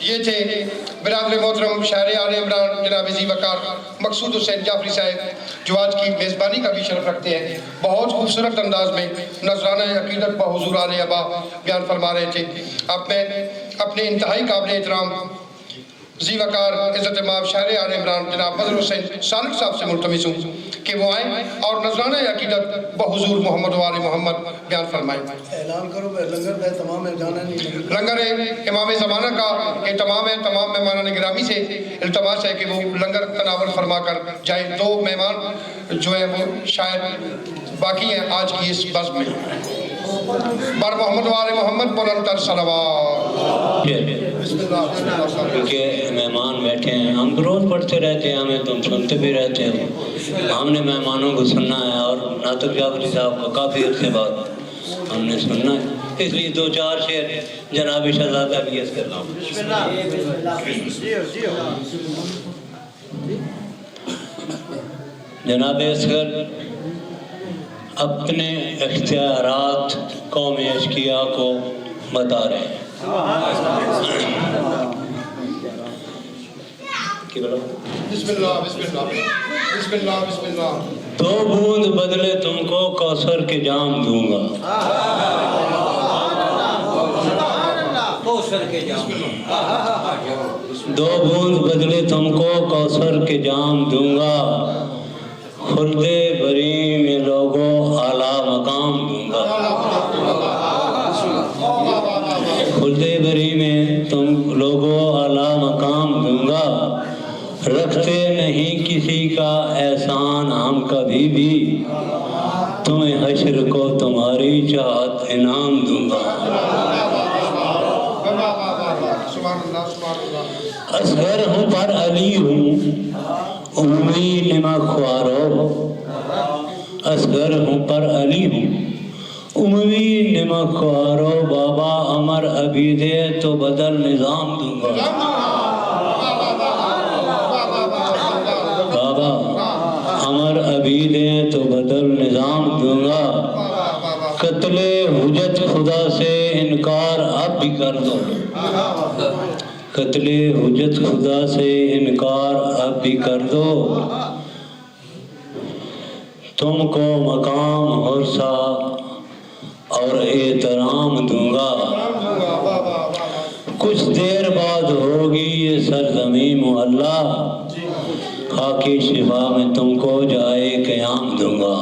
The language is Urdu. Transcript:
یہ تھے برادر محترم شاعر آل عمران جناب ذی وقار مقصود حسین جعفری صاحب جو آج کی میزبانی کا بھی شرف رکھتے ہیں. بہت خوبصورت انداز میں نذرانہ عقیدت بحضور آل ابا بیان فرما رہے تھے. اب میں اپنے انتہائی قابل احترام ذی وقار عزت مآب شاعر آل عمران جناب بدر حسین سالک صاحب سے ملتمس ہوں کہ وہ آئیں اور نذرانہ عقیدت بحضور محمد و آل محمد بیان فرمائیں. اعلان کرو کہ لنگر کا تمام جانا نہیں. لنگر امام زمانہ کا اہتمام ہے. تمام مہمانان گرامی سے التماس ہے کہ وہ لنگر تناول فرما کر جائیں. 2 مہمان جو ہیں وہ شاید باقی ہیں آج کی اس بزم میں. بر محمد و آل محمد بلندتر صلوات. کہ مہمان بیٹھے ہیں، ہم روز پڑھتے رہتے ہیں، ہمیں تم سنتے بھی رہتے ہیں. ہم نے مہمانوں کو سننا ہے اور ناطق جعفری صاحب کو کافی عرصے بعد ہم نے سننا ہے، اس لیے 2-4 شعر جناب شہزادہ بھی عرض کر رہا ہوں. جناب اصغر اپنے اختیارات قوم اشقیاء کو بتا رہے ہیں. بسم اللہ بسم اللہ بسم اللہ بسم اللہ. 2 بوند بدلے تم کو کوثر کے جام دوں گا. دو بوند بدلے تم کو کوثر کے جام دوں گا. خلد بری میں لوگوں اعلیٰ مقام دوں گا. خلد بری میں تم لوگوں اعلیٰ مقام دوں گا. رکھتے نہیں کسی کا احسان ہم کبھی بھی، تمہیں حشر کو تمہاری چاہت انعام دوں گا. اصغر ہوں پر علی ہوں امی نما خوارو. اصغر ہوں پر علی ہوں امی نما خوارو. بابا امر ابھی دے تو بدل نظام دوں گا. بابا امر ابھی دے تو بدل نظام دوں گا. قتل حجت خدا سے انکار اب بھی کر دو. قتل حجت خدا سے انکار اب بھی کر دو. تم کو مقام حرصہ اور احترام دوں گا. کچھ دیر بعد ہوگی یہ سرزمین معلیٰ. خاکی شفا میں تم کو جائے قیام دوں گا.